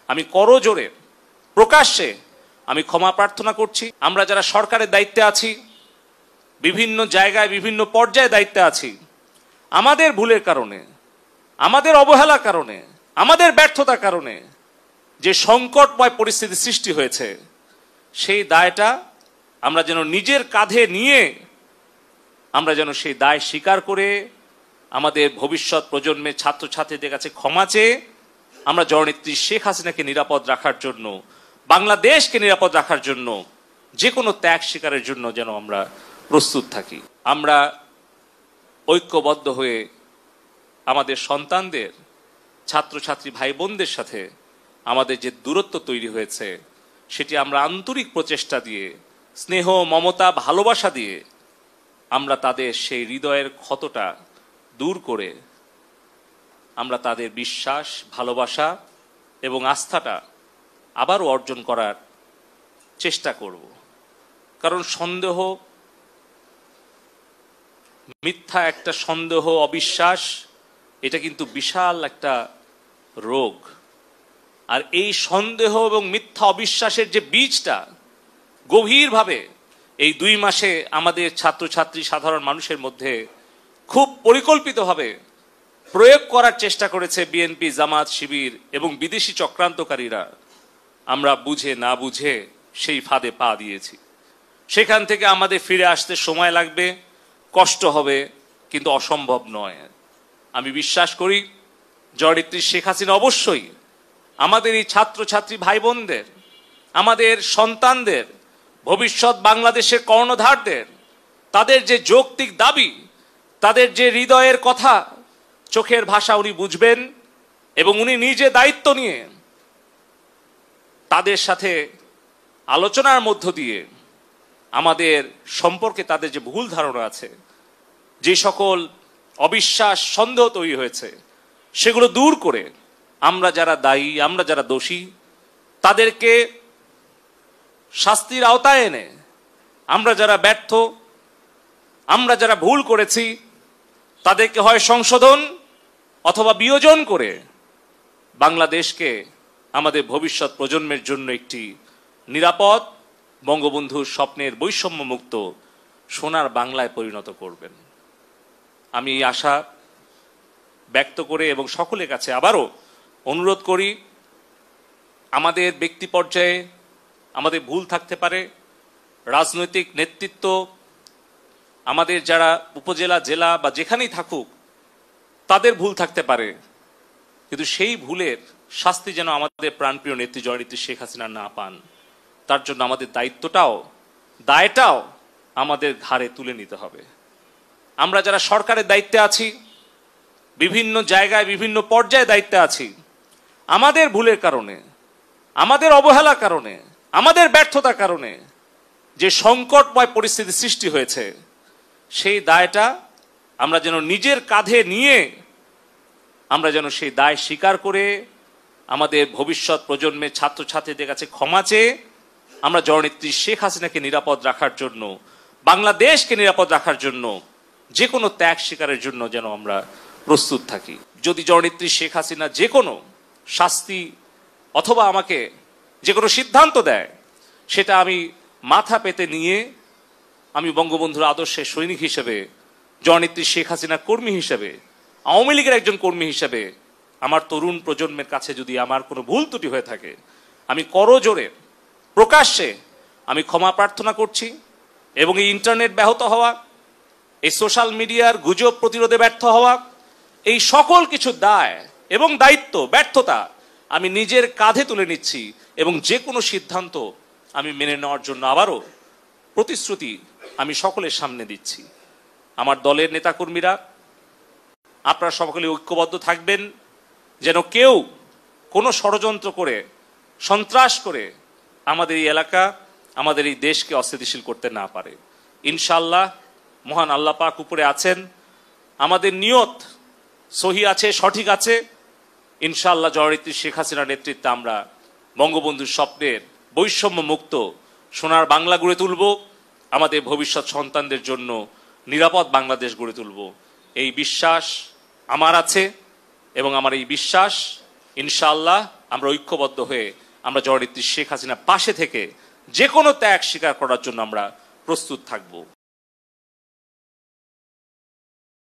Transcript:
আমি করজোড়ে প্রকাশ্যে আমি ক্ষমা প্রার্থনা করছি। আমরা যারা সরকারের দায়িত্বে আছি, বিভিন্ন জায়গায় বিভিন্ন পর্যায়ে দায়িত্বে আছি, আমাদের ভুলের কারণে, আমাদের অবহেলার কারণে, আমাদের ব্যর্থতার কারণে যে সংকটময় পরিস্থিতি সৃষ্টি হয়েছে, সেই দায়টা আমরা যেন নিজের কাঁধে নিয়ে আমরা যেন সেই দায় স্বীকার করে আমাদের ভবিষ্যৎ প্রজন্মের ছাত্রছাত্রীদের কাছে ক্ষমা চেয়ে আমরা জননেত্রী শেখ হাসিনাকে নিরাপদ রাখার জন্য, বাংলাদেশকে নিরাপদ রাখার জন্য যে কোনো ত্যাগ স্বীকারের জন্য যেন আমরা প্রস্তুত থাকি। আমরা ঐক্যবদ্ধ হয়ে আমাদের সন্তানদের, ছাত্রছাত্রী ভাই বোনদের সাথে আমাদের যে দূরত্ব তৈরি হয়েছে, সেটি আমরা আন্তরিক প্রচেষ্টা দিয়ে, স্নেহ, মমতা, ভালোবাসা দিয়ে আমরা তাদের সেই হৃদয়ের ক্ষতটা দূর করে আমরা তাদের বিশ্বাস, ভালোবাসা এবং আস্থাটা আবারও অর্জন করার চেষ্টা করব। কারণ সন্দেহ, মিথ্যা একটা সন্দেহ, অবিশ্বাস, এটা কিন্তু বিশাল একটা রোগ। আর এই সন্দেহ এবং মিথ্যা অবিশ্বাসের যে বীজটা গভীরভাবে এই 2 মাসে আমাদের ছাত্রছাত্রী, সাধারণ মানুষের মধ্যে খুব পরিকল্পিতভাবে প্রয়োগ করার চেষ্টা করেছে বিএনপি, জামাত, শিবির এবং বিদেশি চক্রান্তকারীরা, আমরা বুঝে না বুঝে সেই ফাঁদে পা দিয়েছি। সেখান থেকে আমাদের ফিরে আসতে সময় লাগবে, কষ্ট হবে, কিন্তু অসম্ভব নয়। আমি বিশ্বাস করি জননেত্রী শেখ হাসিনা অবশ্যই আমাদের এই ছাত্রছাত্রী ভাই বোনদের, আমাদের সন্তানদের, ভবিষ্যৎ বাংলাদেশের কর্ণধারদের তাদের যে যৌক্তিক দাবি, তাদের যে হৃদয়ের কথা, চোখের ভাষা উনি বুঝবেন এবং উনি নিজে দায়িত্ব নিয়ে তাদের সাথে আলোচনার মধ্য দিয়ে আমাদের সম্পর্কে তাদের যে ভুল ধারণা আছে, যে সকল অবিশ্বাস, সন্দেহ তৈরি হয়েছে, সেগুলো দূর করে আমরা যারা দায়ী, আমরা যারা দোষী, তাদেরকে শাস্তির আওতায় এনে আমরা যারা ব্যর্থ, আমরা যারা ভুল করেছি, তাদেরকে হয় সংশোধন অথবা বিয়োজন করে বাংলাদেশকে আমাদের ভবিষ্যৎ প্রজন্মের জন্য একটি নিরাপদ, বঙ্গবন্ধুর স্বপ্নের বৈষম্য মুক্ত সোনার বাংলায় পরিণত করবেন। আমি এই আশা ব্যক্ত করে এবং সকলের কাছে আবারও অনুরোধ করি, আমাদের ব্যক্তি পর্যায়ে আমাদের ভুল থাকতে পারে, রাজনৈতিক নেতৃত্ব, আমাদের যারা উপজেলা, জেলা বা যেখানেই থাকুক, তাদের ভুল থাকতে পারে, কিন্তু সেই ভুলের শাস্তি যেন আমাদের প্রাণপ্রিয় নেত্রী জননেত্রী শেখ হাসিনা না পান, তার জন্য আমাদের দায়টাও আমাদের ঘাড়ে তুলে নিতে হবে। আমরা যারা সরকারের দায়িত্বে আছি, বিভিন্ন জায়গায় বিভিন্ন পর্যায়ে দায়িত্বে আছি, আমাদের ভুলের কারণে, আমাদের অবহেলার কারণে, আমাদের ব্যর্থতার কারণে যে সংকটময় পরিস্থিতি সৃষ্টি হয়েছে, সেই দায়টা আমরা যেন নিজের কাঁধে নিয়ে আমরা যেন সেই দায় স্বীকার করে আমাদের ভবিষ্যৎ প্রজন্মের ছাত্রছাত্রীদের কাছে ক্ষমা চেয়ে আমরা জননেত্রী শেখ হাসিনাকে নিরাপদ রাখার জন্য, বাংলাদেশকে নিরাপদ রাখার জন্য যে কোনো ত্যাগ স্বীকারের জন্য যেন আমরা প্রস্তুত থাকি। যদি জননেত্রী শেখ হাসিনা যে কোনো শাস্তি অথবা আমাকে যে কোনো সিদ্ধান্ত দেয়, সেটা আমি মাথা পেতে নিয়ে আমি বঙ্গবন্ধুর আদর্শের সৈনিক হিসেবে, জননেত্রী শেখ হাসিনার কর্মী হিসেবে, আওয়ামী লীগের একজন কর্মী হিসেবে আমার তরুণ প্রজন্মের কাছে যদি আমার কোনো ভুল ত্রুটি হয়ে থাকে, আমি করজোড়ে প্রকাশ্যে আমি ক্ষমা প্রার্থনা করছি। এবং এই ইন্টারনেট ব্যাহত হওয়া, এই সোশ্যাল মিডিয়ার গুজব প্রতিরোধে ব্যর্থ হওয়া, এই সকল কিছু দায় এবং দায়িত্ব, ব্যর্থতা আমি নিজের কাঁধে তুলে নিচ্ছি এবং যে কোনো সিদ্ধান্ত আমি মেনে নেওয়ার জন্য আবারও প্রতিশ্রুতি আমি সকলের সামনে দিচ্ছি। আমার দলের নেতাকর্মীরা, আপনারা সকলে ঐক্যবদ্ধ থাকবেন যেন কেউ কোনো ষড়যন্ত্র করে, সন্ত্রাস করে আমাদের এই এলাকা, আমাদের এই দেশকে অস্থিতিশীল করতে না পারে। ইনশাআল্লাহ মহান আল্লাহ পাক উপরে আছেন, আমাদের নিয়ত সহি আছে, সঠিক আছে। ইনশাআল্লাহ জননেত্রী শেখ হাসিনার নেতৃত্বে আমরা বঙ্গবন্ধুর স্বপ্নের বৈষম্য মুক্ত সোনার বাংলা গড়ে তুলব, আমাদের ভবিষ্যৎ সন্তানদের জন্য নিরাপদ বাংলাদেশ গড়ে তুলব। এই বিশ্বাস আমার আছে এবং আমার এই বিশ্বাস ইনশাআল্লাহ আমরা ঐক্যবদ্ধ হয়ে আমরা জননেত্রী শেখ হাসিনার পাশে থেকে যে কোনো ত্যাগ স্বীকার করার জন্য আমরা প্রস্তুত থাকব।